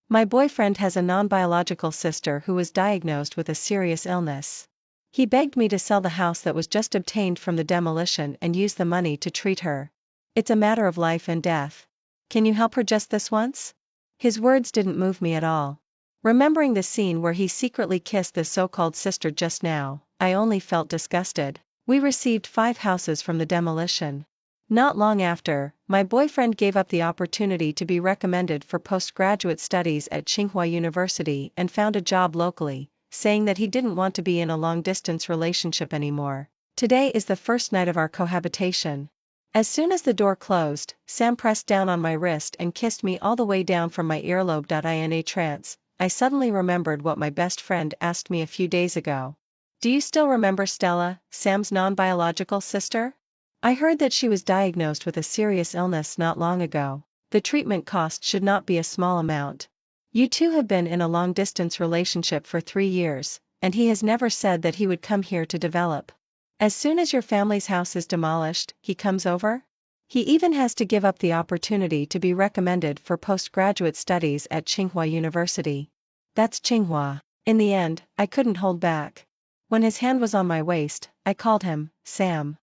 My boyfriend has a non-biological sister who was diagnosed with a serious illness. He begged me to sell the house that was just obtained from the demolition and use the money to treat her. It's a matter of life and death. Can you help her just this once? His words didn't move me at all. Remembering the scene where he secretly kissed the so-called sister just now, I only felt disgusted. We received 5 houses from the demolition. Not long after, my boyfriend gave up the opportunity to be recommended for postgraduate studies at Tsinghua University and found a job locally, saying that he didn't want to be in a long-distance relationship anymore. Today is the first night of our cohabitation. As soon as the door closed, Sam pressed down on my wrist and kissed me all the way down from my earlobe. In a trance, I suddenly remembered what my best friend asked me a few days ago. Do you still remember Stella, Sam's non-biological sister? I heard that she was diagnosed with a serious illness not long ago. The treatment cost should not be a small amount. You two have been in a long-distance relationship for 3 years, and he has never said that he would come here to develop. As soon as your family's house is demolished, he comes over? He even has to give up the opportunity to be recommended for postgraduate studies at Tsinghua University. That's Tsinghua. In the end, I couldn't hold back. When his hand was on my waist, I called him, Sam.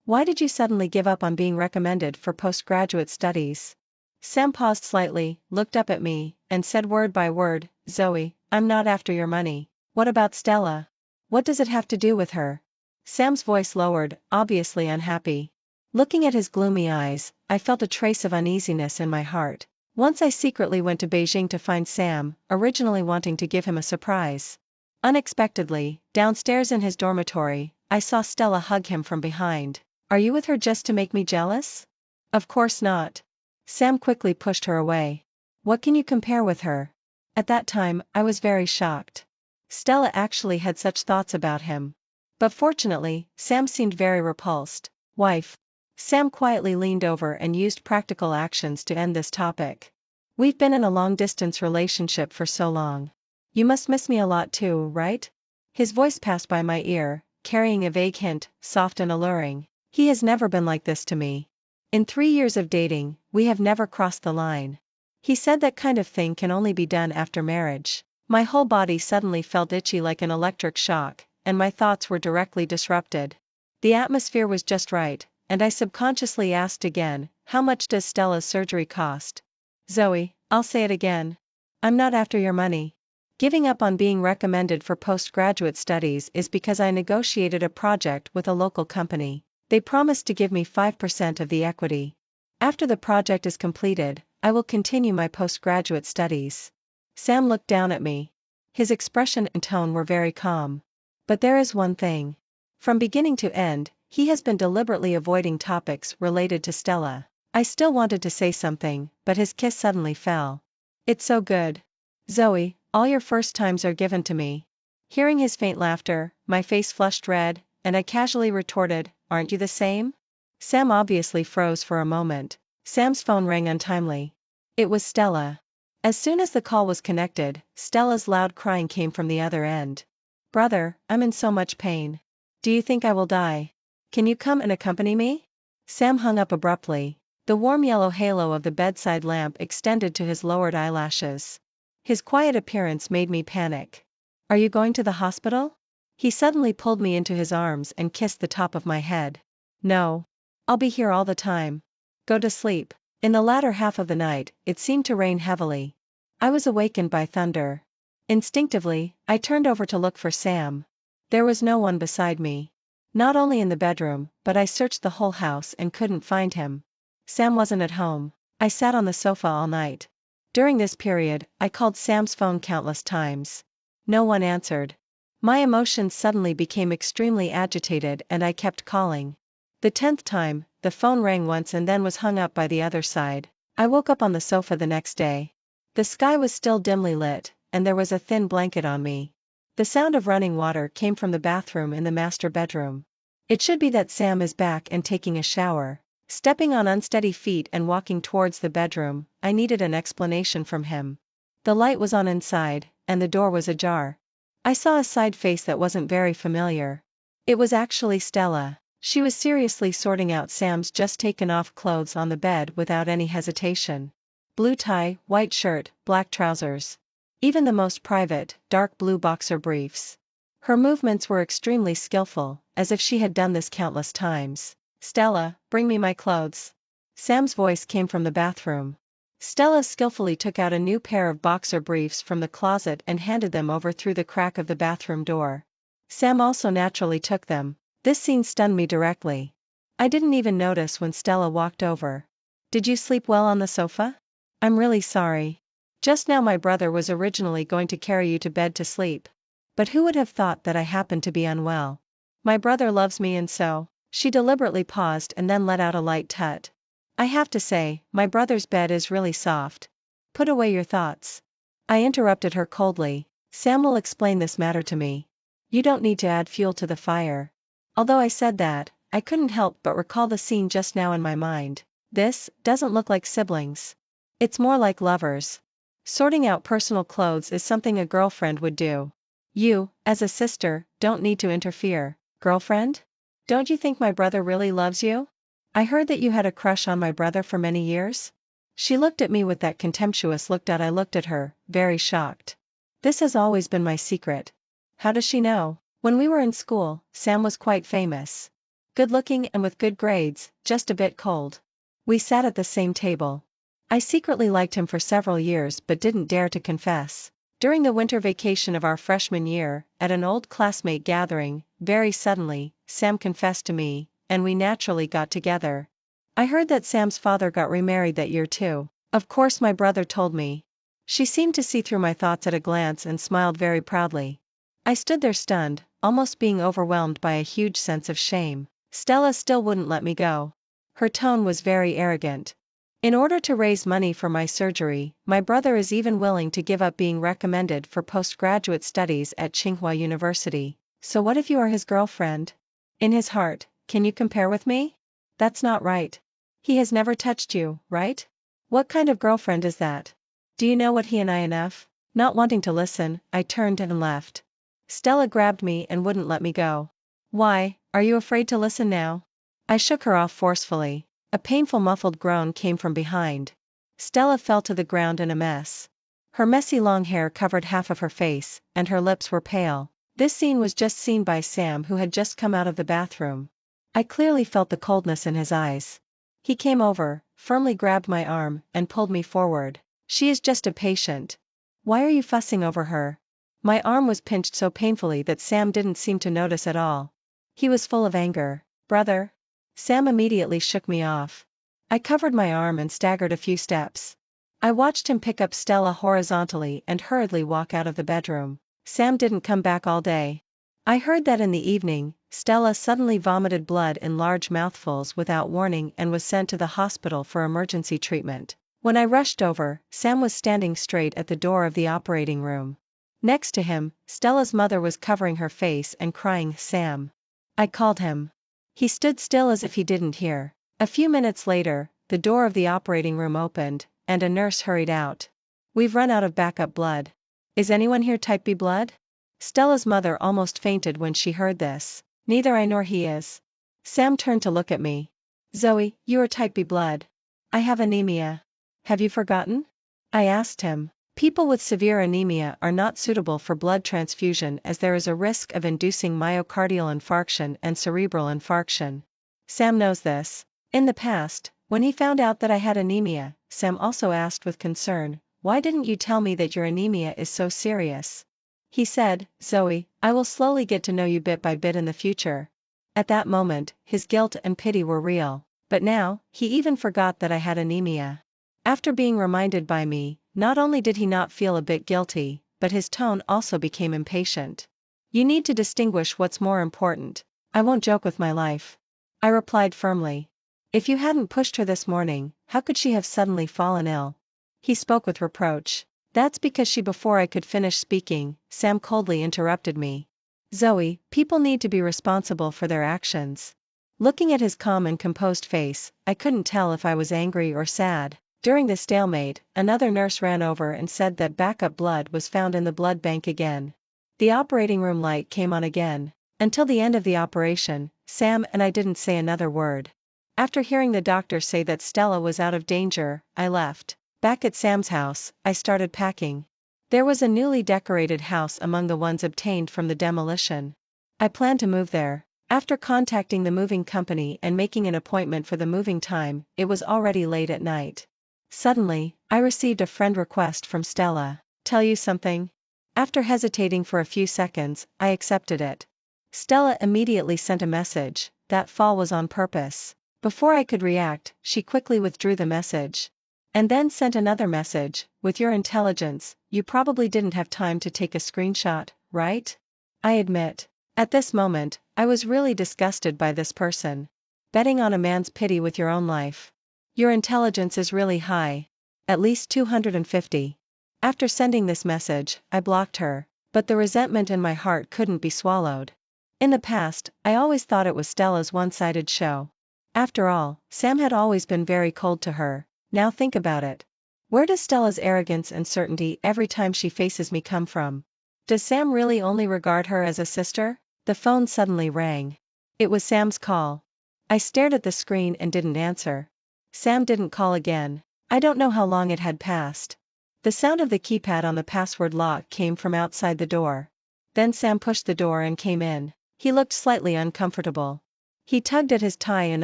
Why did you suddenly give up on being recommended for postgraduate studies? Sam paused slightly, looked up at me, and said word by word, Zoe, I'm not after your money. What about Stella? What does it have to do with her? Sam's voice lowered, obviously unhappy. Looking at his gloomy eyes, I felt a trace of uneasiness in my heart. Once I secretly went to Beijing to find Sam, originally wanting to give him a surprise. Unexpectedly, downstairs in his dormitory, I saw Stella hug him from behind. Are you with her just to make me jealous? Of course not. Sam quickly pushed her away. What can you compare with her? At that time, I was very shocked. Stella actually had such thoughts about him. But fortunately, Sam seemed very repulsed. Wife. Sam quietly leaned over and used practical actions to end this topic. We've been in a long-distance relationship for so long. You must miss me a lot too, right? His voice passed by my ear, carrying a vague hint, soft and alluring. He has never been like this to me. In 3 years of dating, we have never crossed the line. He said that kind of thing can only be done after marriage. My whole body suddenly felt itchy like an electric shock, and my thoughts were directly disrupted. The atmosphere was just right, and I subconsciously asked again, how much does Stella's surgery cost? Zoe, I'll say it again. I'm not after your money. Giving up on being recommended for postgraduate studies is because I negotiated a project with a local company. They promised to give me 5% of the equity. After the project is completed, I will continue my postgraduate studies. Sam looked down at me. His expression and tone were very calm. But there is one thing. From beginning to end, he has been deliberately avoiding topics related to Stella. I still wanted to say something, but his kiss suddenly fell. It's so good. Zoe, all your first times are given to me. Hearing his faint laughter, my face flushed red, and I casually retorted, aren't you the same? Sam obviously froze for a moment. Sam's phone rang untimely. It was Stella. As soon as the call was connected, Stella's loud crying came from the other end. Brother, I'm in so much pain. Do you think I will die? Can you come and accompany me? Sam hung up abruptly. The warm yellow halo of the bedside lamp extended to his lowered eyelashes. His quiet appearance made me panic. Are you going to the hospital? He suddenly pulled me into his arms and kissed the top of my head. No. I'll be here all the time. Go to sleep. In the latter half of the night, it seemed to rain heavily. I was awakened by thunder. Instinctively, I turned over to look for Sam. There was no one beside me. Not only in the bedroom, but I searched the whole house and couldn't find him. Sam wasn't at home. I sat on the sofa all night. During this period, I called Sam's phone countless times. No one answered. My emotions suddenly became extremely agitated and I kept calling. The 10th time, the phone rang once and then was hung up by the other side. I woke up on the sofa the next day. The sky was still dimly lit, and there was a thin blanket on me. The sound of running water came from the bathroom in the master bedroom. It should be that Sam is back and taking a shower. Stepping on unsteady feet and walking towards the bedroom, I needed an explanation from him. The light was on inside, and the door was ajar. I saw a side face that wasn't very familiar. It was actually Stella. She was seriously sorting out Sam's just taken off clothes on the bed without any hesitation. Blue tie, white shirt, black trousers. Even the most private, dark blue boxer briefs. Her movements were extremely skillful, as if she had done this countless times. Stella, bring me my clothes. Sam's voice came from the bathroom. Stella skillfully took out a new pair of boxer briefs from the closet and handed them over through the crack of the bathroom door. Sam also naturally took them. This scene stunned me directly. I didn't even notice when Stella walked over. Did you sleep well on the sofa? I'm really sorry. Just now my brother was originally going to carry you to bed to sleep. But who would have thought that I happened to be unwell? My brother loves me and so. She deliberately paused and then let out a light tut. I have to say, my brother's bed is really soft. Put away your thoughts. I interrupted her coldly. Sam will explain this matter to me. You don't need to add fuel to the fire. Although I said that, I couldn't help but recall the scene just now in my mind. This doesn't look like siblings. It's more like lovers. Sorting out personal clothes is something a girlfriend would do. You, as a sister, don't need to interfere. Girlfriend? Don't you think my brother really loves you? I heard that you had a crush on my brother for many years? She looked at me with that contemptuous look. I looked at her, very shocked. This has always been my secret. How does she know? When we were in school, Sam was quite famous. Good looking and with good grades, just a bit cold. We sat at the same table. I secretly liked him for several years but didn't dare to confess. During the winter vacation of our freshman year, at an old classmate gathering, very suddenly, Sam confessed to me, and we naturally got together. I heard that Sam's father got remarried that year too. Of course my brother told me. She seemed to see through my thoughts at a glance and smiled very proudly. I stood there stunned, almost being overwhelmed by a huge sense of shame. Stella still wouldn't let me go. Her tone was very arrogant. In order to raise money for my surgery, my brother is even willing to give up being recommended for postgraduate studies at Tsinghua University. So what if you are his girlfriend? In his heart, can you compare with me? That's not right. He has never touched you, right? What kind of girlfriend is that? Do you know what he and I enough? Not wanting to listen, I turned and left. Stella grabbed me and wouldn't let me go. Why, are you afraid to listen now? I shook her off forcefully. A painful muffled groan came from behind. Stella fell to the ground in a mess. Her messy long hair covered half of her face, and her lips were pale. This scene was just seen by Sam, who had just come out of the bathroom. I clearly felt the coldness in his eyes. He came over, firmly grabbed my arm, and pulled me forward. She is just a patient. Why are you fussing over her? My arm was pinched so painfully that Sam didn't seem to notice at all. He was full of anger. Brother? Sam immediately shook me off. I covered my arm and staggered a few steps. I watched him pick up Stella horizontally and hurriedly walk out of the bedroom. Sam didn't come back all day. I heard that in the evening, Stella suddenly vomited blood in large mouthfuls without warning and was sent to the hospital for emergency treatment. When I rushed over, Sam was standing straight at the door of the operating room. Next to him, Stella's mother was covering her face and crying, "Sam." I called him. He stood still as if he didn't hear. A few minutes later, the door of the operating room opened, and a nurse hurried out. "We've run out of backup blood. Is anyone here type B blood?" Stella's mother almost fainted when she heard this. "Neither I nor he is." Sam turned to look at me. "Zoe, you are type B blood. I have anemia. Have you forgotten?" I asked him. People with severe anemia are not suitable for blood transfusion as there is a risk of inducing myocardial infarction and cerebral infarction. Sam knows this. In the past, when he found out that I had anemia, Sam also asked with concern, "Why didn't you tell me that your anemia is so serious?" He said, "Zoe, I will slowly get to know you bit by bit in the future." At that moment, his guilt and pity were real. But now, he even forgot that I had anemia. After being reminded by me, not only did he not feel a bit guilty, but his tone also became impatient. "You need to distinguish what's more important. I won't joke with my life." I replied firmly. "If you hadn't pushed her this morning, how could she have suddenly fallen ill?" He spoke with reproach. "That's because she." Before I could finish speaking, Sam coldly interrupted me. "Zoe, people need to be responsible for their actions." Looking at his calm and composed face, I couldn't tell if I was angry or sad. During the stalemate, another nurse ran over and said that backup blood was found in the blood bank again. The operating room light came on again. Until the end of the operation, Sam and I didn't say another word. After hearing the doctor say that Stella was out of danger, I left. Back at Sam's house, I started packing. There was a newly decorated house among the ones obtained from the demolition. I planned to move there. After contacting the moving company and making an appointment for the moving time, it was already late at night. Suddenly, I received a friend request from Stella. Tell you something? After hesitating for a few seconds, I accepted it. Stella immediately sent a message. That fall was on purpose. Before I could react, she quickly withdrew the message. And then sent another message. With your intelligence, you probably didn't have time to take a screenshot, right? I admit. At this moment, I was really disgusted by this person. Betting on a man's pity with your own life. Your intelligence is really high. At least 250. After sending this message, I blocked her, but the resentment in my heart couldn't be swallowed. In the past, I always thought it was Stella's one-sided show. After all, Sam had always been very cold to her. Now think about it. Where does Stella's arrogance and certainty every time she faces me come from? Does Sam really only regard her as a sister? The phone suddenly rang. It was Sam's call. I stared at the screen and didn't answer. Sam didn't call again. I don't know how long it had passed. The sound of the keypad on the password lock came from outside the door. Then Sam pushed the door and came in. He looked slightly uncomfortable. He tugged at his tie and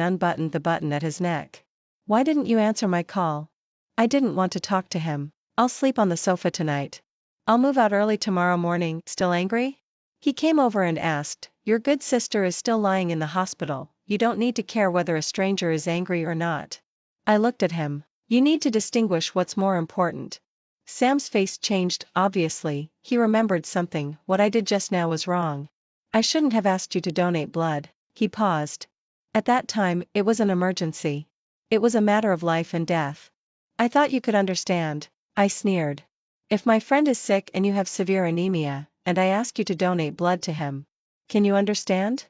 unbuttoned the button at his neck. Why didn't you answer my call? I didn't want to talk to him. I'll sleep on the sofa tonight. I'll move out early tomorrow morning. Still angry? He came over and asked, your good sister is still lying in the hospital. You don't need to care whether a stranger is angry or not. I looked at him. You need to distinguish what's more important. Sam's face changed, obviously. He remembered something. What I did just now was wrong. I shouldn't have asked you to donate blood. He paused. At that time, it was an emergency. It was a matter of life and death. I thought you could understand. I sneered. If my friend is sick and you have severe anemia, and I ask you to donate blood to him, can you understand?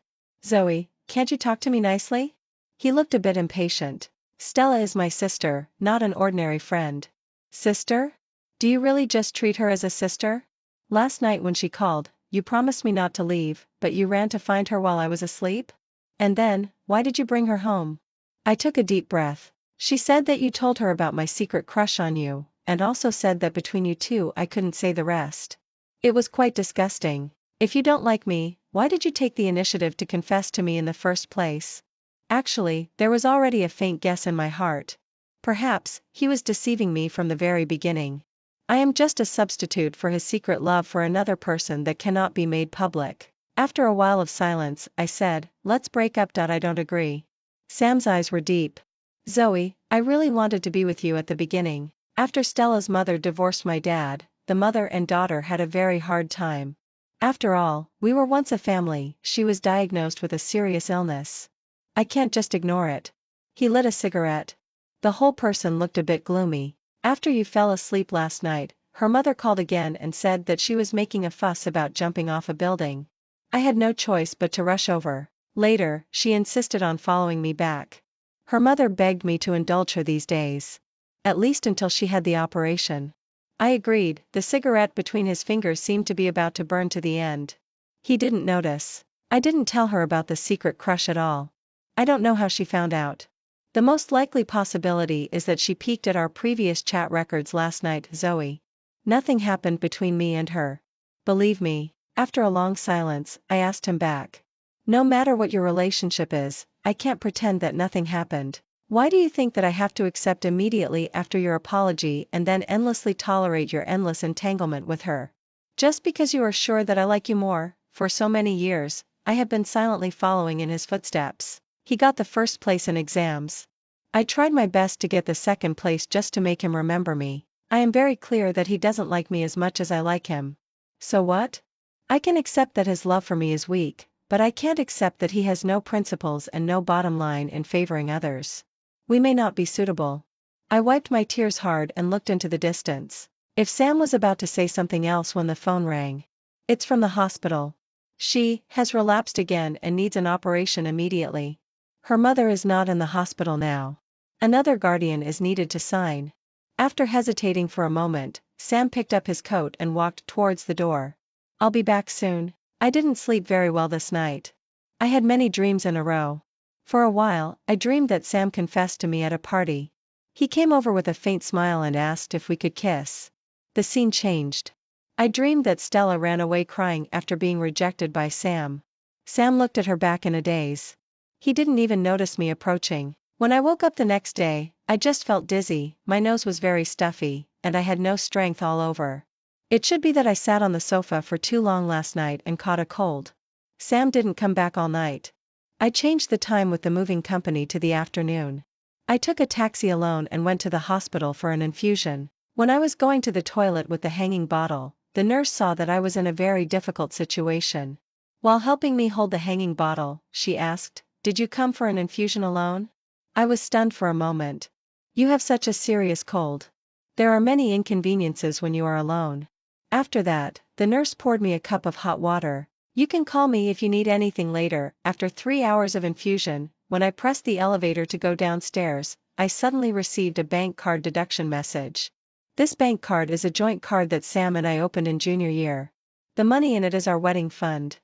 Zoe, can't you talk to me nicely? He looked a bit impatient. Stella is my sister, not an ordinary friend. Sister? Do you really just treat her as a sister? Last night when she called, you promised me not to leave, but you ran to find her while I was asleep? And then, why did you bring her home? I took a deep breath. She said that you told her about my secret crush on you, and also said that between you two I couldn't say the rest. It was quite disgusting. If you don't like me, why did you take the initiative to confess to me in the first place? Actually, there was already a faint guess in my heart. Perhaps, he was deceiving me from the very beginning. I am just a substitute for his secret love for another person that cannot be made public. After a while of silence, I said, let's break up. I don't agree. Sam's eyes were deep. Zoe, I really wanted to be with you at the beginning. After Stella's mother divorced my dad, the mother and daughter had a very hard time. After all, we were once a family. She was diagnosed with a serious illness. I can't just ignore it. He lit a cigarette. The whole person looked a bit gloomy. After you fell asleep last night, her mother called again and said that she was making a fuss about jumping off a building. I had no choice but to rush over. Later, she insisted on following me back. Her mother begged me to indulge her these days. At least until she had the operation. I agreed. The cigarette between his fingers seemed to be about to burn to the end. He didn't notice. I didn't tell her about the secret crush at all. I don't know how she found out. The most likely possibility is that she peeked at our previous chat records last night. Zoe. Nothing happened between me and her. Believe me. After a long silence, I asked him back. No matter what your relationship is, I can't pretend that nothing happened. Why do you think that I have to accept immediately after your apology and then endlessly tolerate your endless entanglement with her? Just because you are sure that I like you more? For so many years, I have been silently following in his footsteps. He got the first place in exams. I tried my best to get the second place just to make him remember me. I am very clear that he doesn't like me as much as I like him. So what? I can accept that his love for me is weak, but I can't accept that he has no principles and no bottom line in favoring others. We may not be suitable. I wiped my tears hard and looked into the distance. If Sam was about to say something else when the phone rang. It's from the hospital. She has relapsed again and needs an operation immediately. Her mother is not in the hospital now. Another guardian is needed to sign. After hesitating for a moment, Sam picked up his coat and walked towards the door. I'll be back soon. I didn't sleep very well this night. I had many dreams in a row. For a while, I dreamed that Sam confessed to me at a party. He came over with a faint smile and asked if we could kiss. The scene changed. I dreamed that Stella ran away crying after being rejected by Sam. Sam looked at her back in a daze. He didn't even notice me approaching. When I woke up the next day, I just felt dizzy, my nose was very stuffy, and I had no strength all over. It should be that I sat on the sofa for too long last night and caught a cold. Sam didn't come back all night. I changed the time with the moving company to the afternoon. I took a taxi alone and went to the hospital for an infusion. When I was going to the toilet with the hanging bottle, the nurse saw that I was in a very difficult situation. While helping me hold the hanging bottle, she asked, "Did you come for an infusion alone?" I was stunned for a moment. "You have such a serious cold. There are many inconveniences when you are alone." After that, the nurse poured me a cup of hot water. "You can call me if you need anything later." After 3 hours of infusion, when I pressed the elevator to go downstairs, I suddenly received a bank card deduction message. This bank card is a joint card that Sam and I opened in junior year. The money in it is our wedding fund.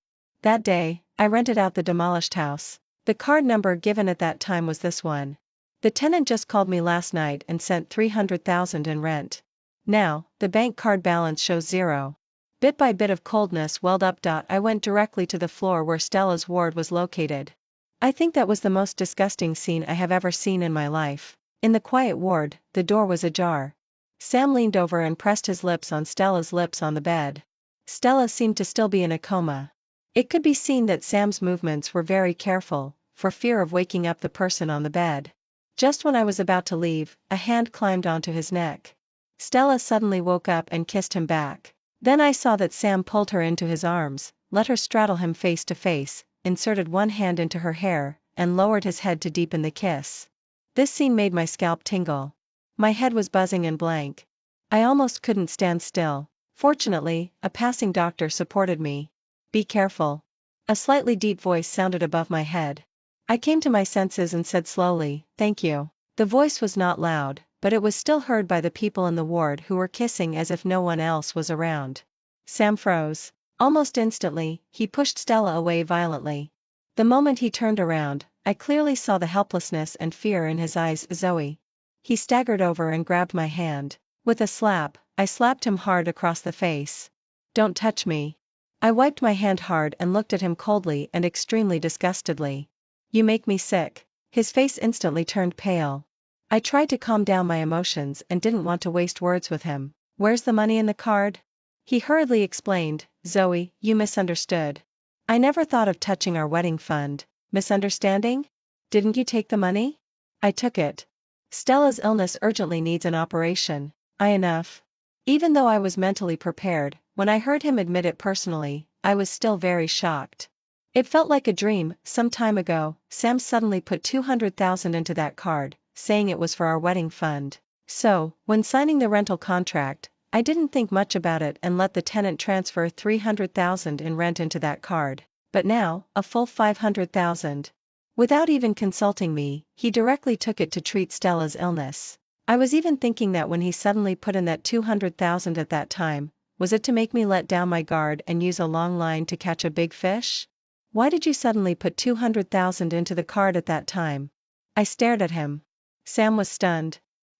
That day, I rented out the demolished house. The card number given at that time was this one. The tenant just called me last night and sent $300,000 in rent. Now, the bank card balance shows zero. Bit by bit of coldness welled up. I went directly to the floor where Stella's ward was located. I think that was the most disgusting scene I have ever seen in my life. In the quiet ward, the door was ajar. Sam leaned over and pressed his lips on Stella's lips on the bed. Stella seemed to still be in a coma. It could be seen that Sam's movements were very careful, for fear of waking up the person on the bed. Just when I was about to leave, a hand climbed onto his neck. Stella suddenly woke up and kissed him back. Then I saw that Sam pulled her into his arms, let her straddle him face to face, inserted one hand into her hair, and lowered his head to deepen the kiss. This scene made my scalp tingle. My head was buzzing and blank. I almost couldn't stand still. Fortunately, a passing doctor supported me. "Be careful." A slightly deep voice sounded above my head. I came to my senses and said slowly, "Thank you." The voice was not loud, but it was still heard by the people in the ward who were kissing as if no one else was around. Sam froze. Almost instantly, he pushed Stella away violently. The moment he turned around, I clearly saw the helplessness and fear in his eyes. "Zoe." He staggered over and grabbed my hand. With a slap, I slapped him hard across the face. "Don't touch me." I wiped my hand hard and looked at him coldly and extremely disgustedly. "You make me sick." His face instantly turned pale. I tried to calm down my emotions and didn't want to waste words with him. "Where's the money in the card?" He hurriedly explained. "Zoe, you misunderstood. I never thought of touching our wedding fund." "Misunderstanding? Didn't you take the money?" "I took it. Stella's illness urgently needs an operation." Enough. Even though I was mentally prepared, when I heard him admit it personally, I was still very shocked. It felt like a dream. Some time ago, Sam suddenly put $200,000 into that card, saying it was for our wedding fund. So, when signing the rental contract, I didn't think much about it and let the tenant transfer $300,000 in rent into that card. But now, a full $500,000. Without even consulting me, he directly took it to treat Stella's illness. I was even thinking that when he suddenly put in that $200,000 at that time, was it to make me let down my guard and use a long line to catch a big fish? "Why did you suddenly put $200,000 into the card at that time?" I stared at him. Sam was stunned.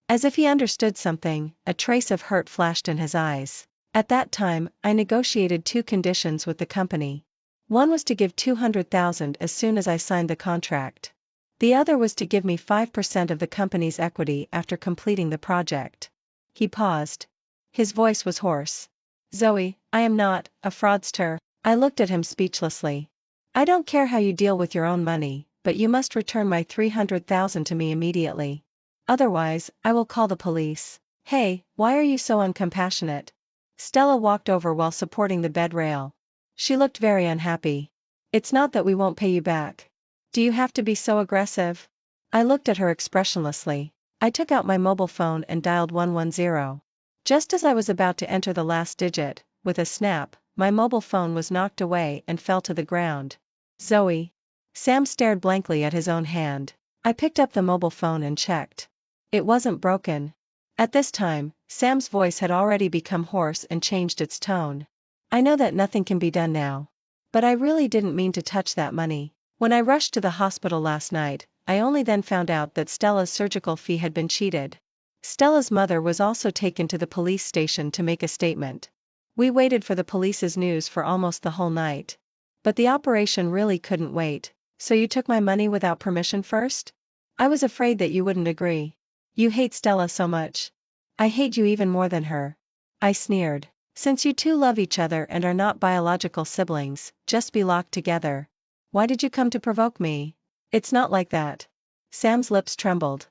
As if he understood something, a trace of hurt flashed in his eyes. "At that time, I negotiated two conditions with the company. One was to give $200,000 as soon as I signed the contract. The other was to give me 5% of the company's equity after completing the project." He paused. His voice was hoarse. "Zoe, I am not a fraudster." I looked at him speechlessly. "I don't care how you deal with your own money, but you must return my $300,000 to me immediately. Otherwise, I will call the police." "Hey, why are you so uncompassionate?" Stella walked over while supporting the bed rail. She looked very unhappy. "It's not that we won't pay you back. Do you have to be so aggressive?" I looked at her expressionlessly. I took out my mobile phone and dialed 110. Just as I was about to enter the last digit, with a snap, my mobile phone was knocked away and fell to the ground. "Zoe." Sam stared blankly at his own hand. I picked up the mobile phone and checked. It wasn't broken. At this time, Sam's voice had already become hoarse and changed its tone. "I know that nothing can be done now. But I really didn't mean to touch that money. When I rushed to the hospital last night, I only then found out that Stella's surgical fee had been cheated. Stella's mother was also taken to the police station to make a statement. We waited for the police's news for almost the whole night. But the operation really couldn't wait. So you took my money without permission first? I was afraid that you wouldn't agree. You hate Stella so much. I hate you even more than her. I sneered. Since you two love each other and are not biological siblings, just be locked together. Why did you come to provoke me? It's not like that. Sam's lips trembled.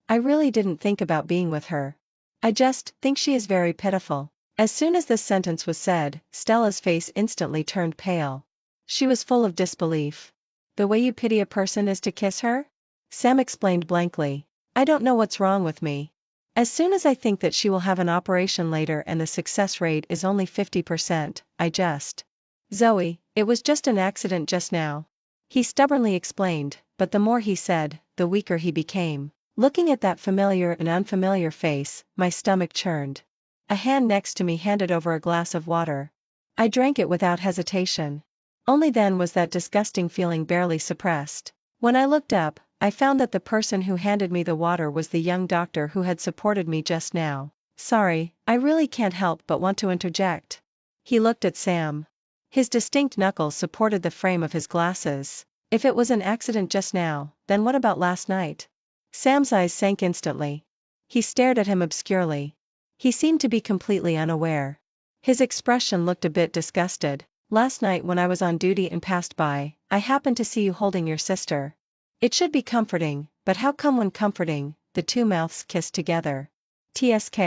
I really didn't think about being with her. I just think she is very pitiful. As soon as this sentence was said, Stella's face instantly turned pale. She was full of disbelief. The way you pity a person is to kiss her? Sam explained blankly. I don't know what's wrong with me. As soon as I think that she will have an operation later and the success rate is only 50%, I just. Zoe, it was just an accident just now. He stubbornly explained, but the more he said, the weaker he became. Looking at that familiar and unfamiliar face, my stomach churned. A hand next to me handed over a glass of water. I drank it without hesitation. Only then was that disgusting feeling barely suppressed. When I looked up, I found that the person who handed me the water was the young doctor who had supported me just now. Sorry, I really can't help but want to interject. He looked at Sam. His distinct knuckles supported the frame of his glasses. If it was an accident just now, then what about last night? Sam's eyes sank instantly. He stared at him obscurely. He seemed to be completely unaware. His expression looked a bit disgusted. Last night when I was on duty and passed by, I happened to see you holding your sister. It should be comforting, but how come when comforting, the two mouths kiss together? TSK,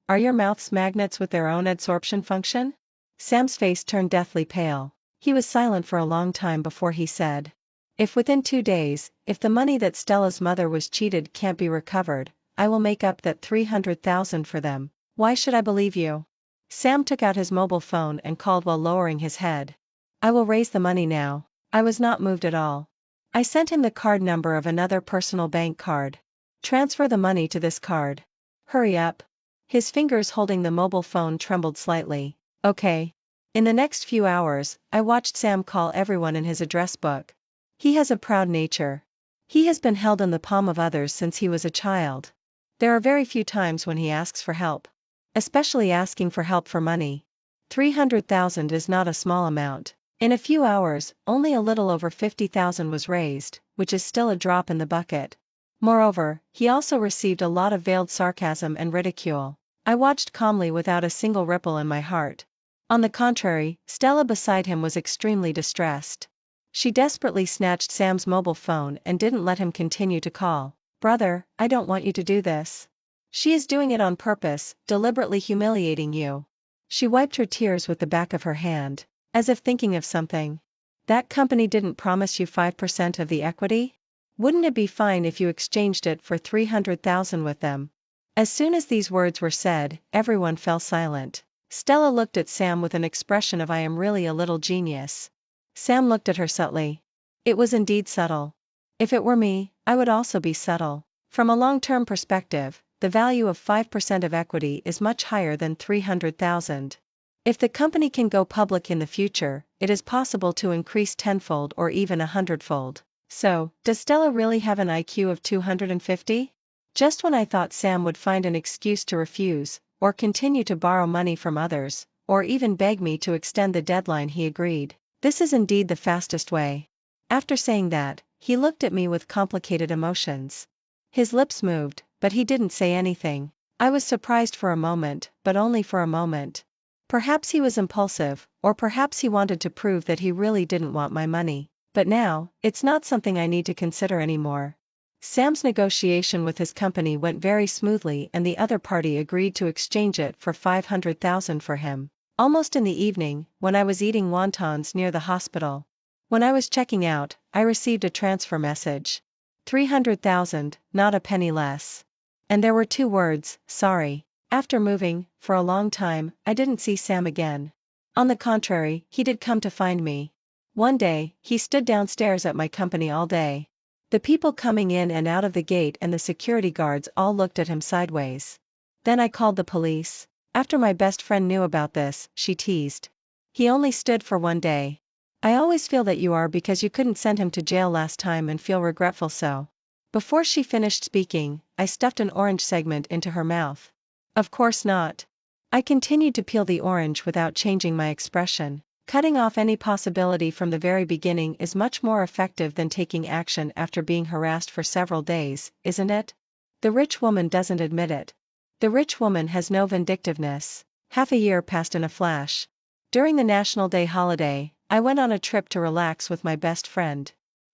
are your mouths magnets with their own adsorption function? Sam's face turned deathly pale. He was silent for a long time before he said. If within 2 days, if the money that Stella's mother was cheated can't be recovered, I will make up that 300,000 for them. Why should I believe you? Sam took out his mobile phone and called while lowering his head. I will raise the money now. I was not moved at all. I sent him the card number of another personal bank card. Transfer the money to this card. Hurry up. His fingers holding the mobile phone trembled slightly. Okay. In the next few hours, I watched Sam call everyone in his address book. He has a proud nature. He has been held in the palm of others since he was a child. There are very few times when he asks for help. Especially asking for help for money. 300,000 is not a small amount. In a few hours, only a little over 50,000 was raised, which is still a drop in the bucket. Moreover, he also received a lot of veiled sarcasm and ridicule. I watched calmly without a single ripple in my heart. On the contrary, Stella beside him was extremely distressed. She desperately snatched Sam's mobile phone and didn't let him continue to call. Brother, I don't want you to do this. She is doing it on purpose, deliberately humiliating you. She wiped her tears with the back of her hand, as if thinking of something. That company didn't promise you 5% of the equity? Wouldn't it be fine if you exchanged it for 300,000 with them? As soon as these words were said, everyone fell silent. Stella looked at Sam with an expression of I am really a little genius. Sam looked at her subtly. It was indeed subtle. If it were me, I would also be subtle. From a long-term perspective, the value of 5% of equity is much higher than 300,000. If the company can go public in the future, it is possible to increase tenfold or even 100-fold. So, does Stella really have an IQ of 250? Just when I thought Sam would find an excuse to refuse, or continue to borrow money from others, or even beg me to extend the deadline, he agreed. This is indeed the fastest way. After saying that, he looked at me with complicated emotions. His lips moved, but he didn't say anything. I was surprised for a moment, but only for a moment. Perhaps he was impulsive, or perhaps he wanted to prove that he really didn't want my money. But now, it's not something I need to consider anymore. Sam's negotiation with his company went very smoothly and the other party agreed to exchange it for 500,000 for him. Almost in the evening, when I was eating wontons near the hospital. When I was checking out, I received a transfer message. 300,000, not a penny less. And there were 2 words, sorry. After moving, for a long time, I didn't see Sam again. On the contrary, he did come to find me. One day, he stood downstairs at my company all day. The people coming in and out of the gate and the security guards all looked at him sideways. Then I called the police. After my best friend knew about this, she teased. He only stood for 1 day. I always feel that you are because you couldn't send him to jail last time and feel regretful so. Before she finished speaking, I stuffed an orange segment into her mouth. Of course not. I continued to peel the orange without changing my expression. Cutting off any possibility from the very beginning is much more effective than taking action after being harassed for several days, isn't it? The rich woman doesn't admit it. The rich woman has no vindictiveness. Half a year passed in a flash. During the National Day holiday, I went on a trip to relax with my best friend.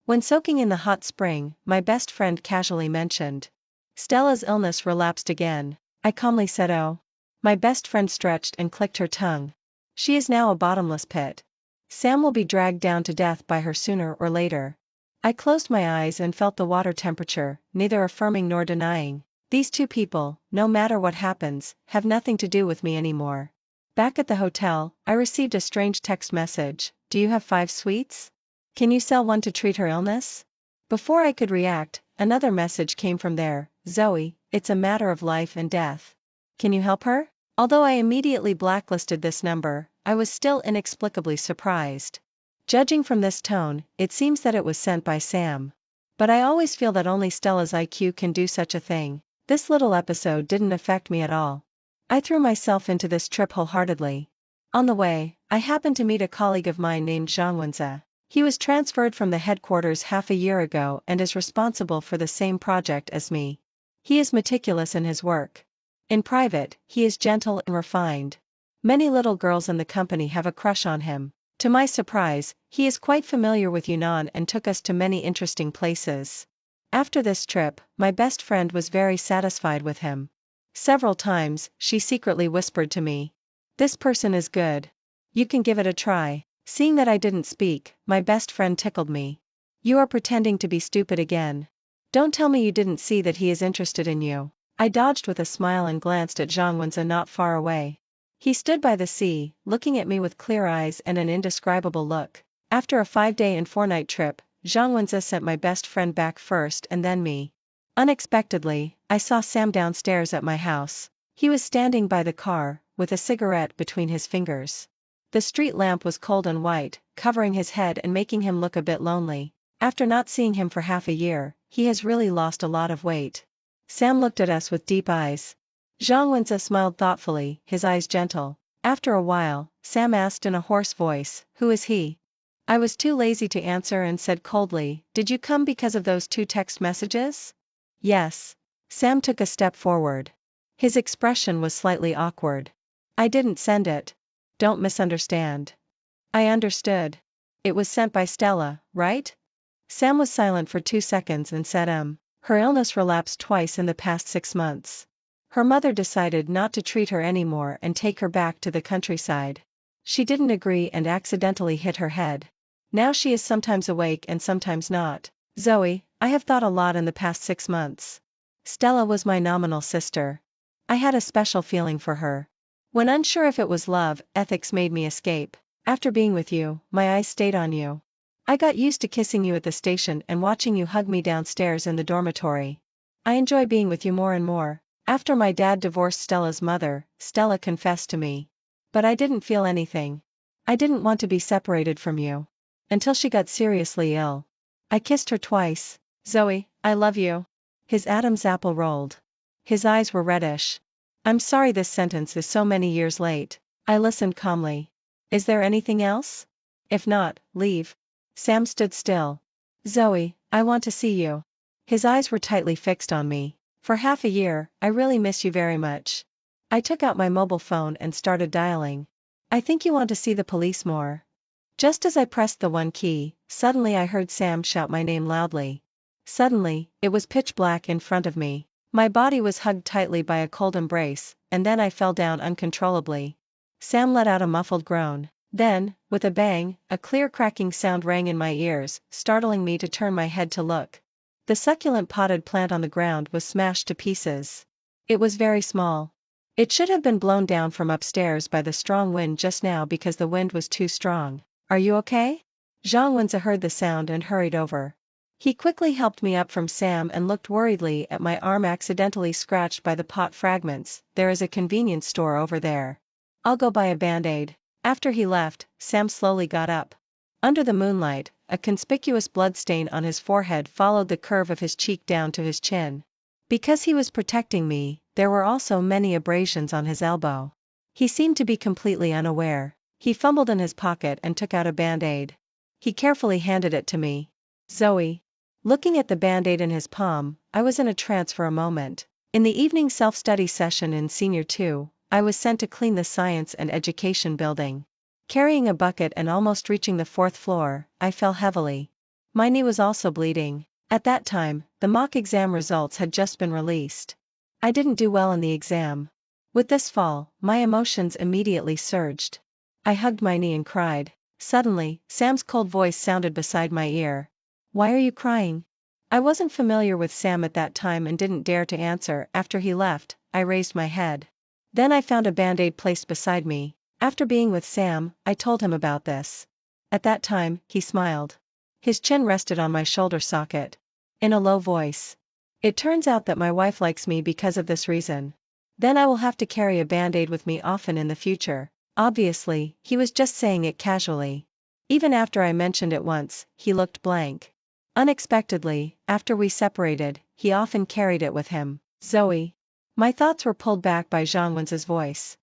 When soaking in the hot spring, my best friend casually mentioned, "Stella's illness relapsed again." I calmly said, "Oh." My best friend stretched and clicked her tongue. "She is now a bottomless pit. Sam will be dragged down to death by her sooner or later." I closed my eyes and felt the water temperature, neither affirming nor denying. These two people, no matter what happens, have nothing to do with me anymore. Back at the hotel, I received a strange text message. "Do you have 5 sweets? Can you sell one to treat her illness?" Before I could react, another message came from there. "Zoe, it's a matter of life and death. Can you help her?" Although I immediately blacklisted this number, I was still inexplicably surprised. Judging from this tone, it seems that it was sent by Sam. But I always feel that only Stella's IQ can do such a thing. This little episode didn't affect me at all. I threw myself into this trip wholeheartedly. On the way, I happened to meet a colleague of mine named Zhang Wenze. He was transferred from the headquarters half a year ago and is responsible for the same project as me. He is meticulous in his work. In private, he is gentle and refined. Many little girls in the company have a crush on him. To my surprise, he is quite familiar with Yunnan and took us to many interesting places. After this trip, my best friend was very satisfied with him. Several times, she secretly whispered to me, "This person is good. You can give it a try." Seeing that I didn't speak, my best friend tickled me. "You are pretending to be stupid again. Don't tell me you didn't see that he is interested in you." I dodged with a smile and glanced at Zhang Wenze not far away. He stood by the sea, looking at me with clear eyes and an indescribable look. After a 5-day and 4-night trip, Zhang Wenze sent my best friend back first and then me. Unexpectedly, I saw Sam downstairs at my house. He was standing by the car, with a cigarette between his fingers. The street lamp was cold and white, covering his head and making him look a bit lonely. After not seeing him for half a year, he has really lost a lot of weight. Sam looked at us with deep eyes. Zhang Wenze smiled thoughtfully, his eyes gentle. After a while, Sam asked in a hoarse voice, "Who is he?" I was too lazy to answer and said coldly, "Did you come because of those 2 text messages?" "Yes." Sam took a step forward. His expression was slightly awkward. "I didn't send it. Don't misunderstand." I understood. "It was sent by Stella, right?" Sam was silent for 2 seconds and said, Her illness relapsed twice in the past 6 months. Her mother decided not to treat her anymore and take her back to the countryside. She didn't agree and accidentally hit her head. Now she is sometimes awake and sometimes not." "Zoe, I have thought a lot in the past 6 months. Stella was my nominal sister. I had a special feeling for her. When unsure if it was love, ethics made me escape. After being with you, my eyes stayed on you. I got used to kissing you at the station and watching you hug me downstairs in the dormitory. I enjoy being with you more and more. After my dad divorced Stella's mother, Stella confessed to me. But I didn't feel anything. I didn't want to be separated from you. Until she got seriously ill. I kissed her twice. Zoe, I love you." His Adam's apple rolled. His eyes were reddish. "I'm sorry this sentence is so many years late." I listened calmly. "Is there anything else? If not, leave." Sam stood still. "Zoe, I want to see you." His eyes were tightly fixed on me. "For half a year, I really miss you very much." I took out my mobile phone and started dialing. "I think you want to see the police more." Just as I pressed the 1 key, suddenly I heard Sam shout my name loudly. Suddenly, it was pitch black in front of me. My body was hugged tightly by a cold embrace, and then I fell down uncontrollably. Sam let out a muffled groan. Then, with a bang, a clear cracking sound rang in my ears, startling me to turn my head to look. The succulent potted plant on the ground was smashed to pieces. It was very small. It should have been blown down from upstairs by the strong wind just now because the wind was too strong. "Are you okay?" Zhang Wenze heard the sound and hurried over. He quickly helped me up from Sam and looked worriedly at my arm accidentally scratched by the pot fragments. "There is a convenience store over there. I'll go buy a band-aid." After he left, Sam slowly got up. Under the moonlight, a conspicuous bloodstain on his forehead followed the curve of his cheek down to his chin. Because he was protecting me, there were also many abrasions on his elbow. He seemed to be completely unaware. He fumbled in his pocket and took out a band-aid. He carefully handed it to me. Zoe. Looking at the band-aid in his palm, I was in a trance for a moment. In the evening self-study session in Senior 2, I was sent to clean the Science and Education building. Carrying a bucket and almost reaching the 4th floor, I fell heavily. My knee was also bleeding. At that time, the mock exam results had just been released. I didn't do well in the exam. With this fall, my emotions immediately surged. I hugged my knee and cried. Suddenly, Sam's cold voice sounded beside my ear. Why are you crying? I wasn't familiar with Sam at that time and didn't dare to answer. After he left, I raised my head. Then I found a band-aid placed beside me. After being with Sam, I told him about this. At that time, he smiled. His chin rested on my shoulder socket. In a low voice. It turns out that my wife likes me because of this reason. Then I will have to carry a band-aid with me often in the future. Obviously, he was just saying it casually. Even after I mentioned it once, he looked blank. Unexpectedly, after we separated, he often carried it with him. Zoe. My thoughts were pulled back by Zhang Wen's voice.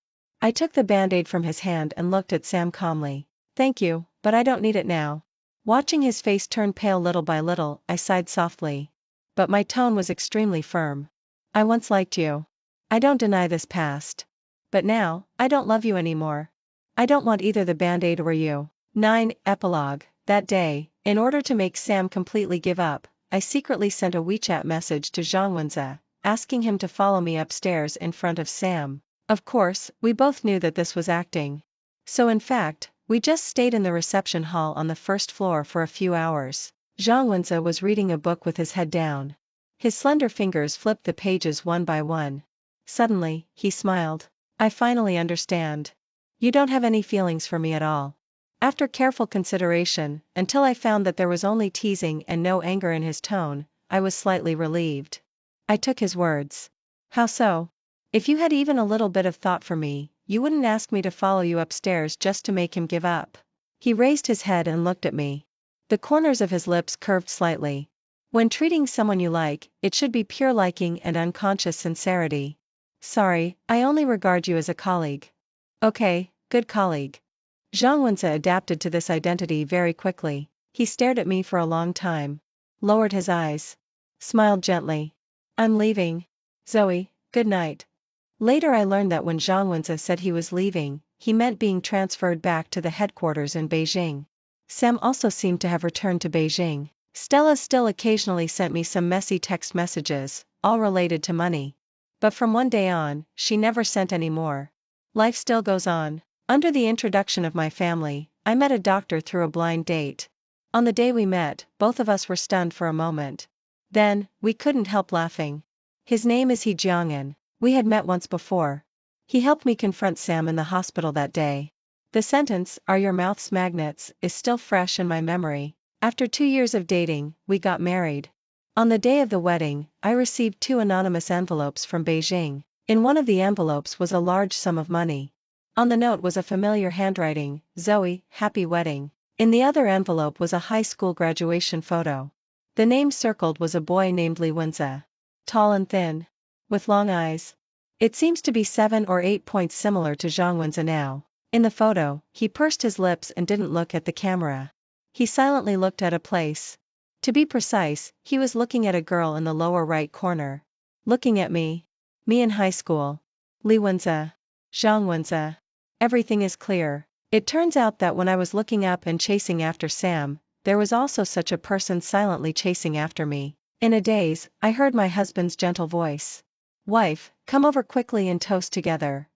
I took the band-aid from his hand and looked at Sam calmly. Thank you, but I don't need it now. Watching his face turn pale little by little, I sighed softly. But my tone was extremely firm. I once liked you. I don't deny this past. But now, I don't love you anymore. I don't want either the band-aid or you. 9. Epilogue. That day, in order to make Sam completely give up, I secretly sent a WeChat message to Zhang Wenze, asking him to follow me upstairs in front of Sam. Of course, we both knew that this was acting. So in fact, we just stayed in the reception hall on the 1st floor for a few hours. Zhang Wenze was reading a book with his head down. His slender fingers flipped the pages one by one. Suddenly, he smiled. I finally understand. You don't have any feelings for me at all. After careful consideration, until I found that there was only teasing and no anger in his tone, I was slightly relieved. I took his words. How so? If you had even a little bit of thought for me, you wouldn't ask me to follow you upstairs just to make him give up. He raised his head and looked at me. The corners of his lips curved slightly. When treating someone you like, it should be pure liking and unconscious sincerity. Sorry, I only regard you as a colleague. Okay, good colleague. Zhang Wenze adapted to this identity very quickly. He stared at me for a long time. Lowered his eyes. Smiled gently. I'm leaving. Zoe, good night. Later I learned that when Zhang Wenze said he was leaving, he meant being transferred back to the headquarters in Beijing. Sam also seemed to have returned to Beijing. Stella still occasionally sent me some messy text messages, all related to money. But from one day on, she never sent any more. Life still goes on. Under the introduction of my family, I met a doctor through a blind date. On the day we met, both of us were stunned for a moment. Then, we couldn't help laughing. His name is He Jiang'an. We had met once before. He helped me confront Sam in the hospital that day. The sentence, "Are your mouths magnets?" is still fresh in my memory. After 2 years of dating, we got married. On the day of the wedding, I received 2 anonymous envelopes from Beijing. In one of the envelopes was a large sum of money. On the note was a familiar handwriting, "Zoe, happy wedding." In the other envelope was a high school graduation photo. The name circled was a boy named Li Wenze. Tall and thin. With long eyes. It seems to be 7 or 8 points similar to Zhang Wenze now. In the photo, he pursed his lips and didn't look at the camera. He silently looked at a place. To be precise, he was looking at a girl in the lower right corner. Looking at me. Me in high school. Li Wenze. Zhang Wenze. Everything is clear. It turns out that when I was looking up and chasing after Sam, there was also such a person silently chasing after me. In a daze, I heard my husband's gentle voice. Wife, come over quickly and toast together.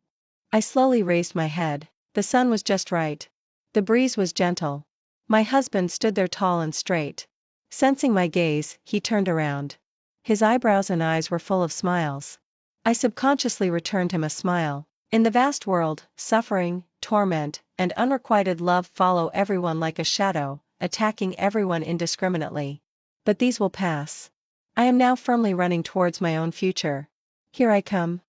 I slowly raised my head. The sun was just right. The breeze was gentle. My husband stood there tall and straight. Sensing my gaze, he turned around. His eyebrows and eyes were full of smiles. I subconsciously returned him a smile. In the vast world, suffering, torment, and unrequited love follow everyone like a shadow, attacking everyone indiscriminately. But these will pass. I am now firmly running towards my own future. Here I come.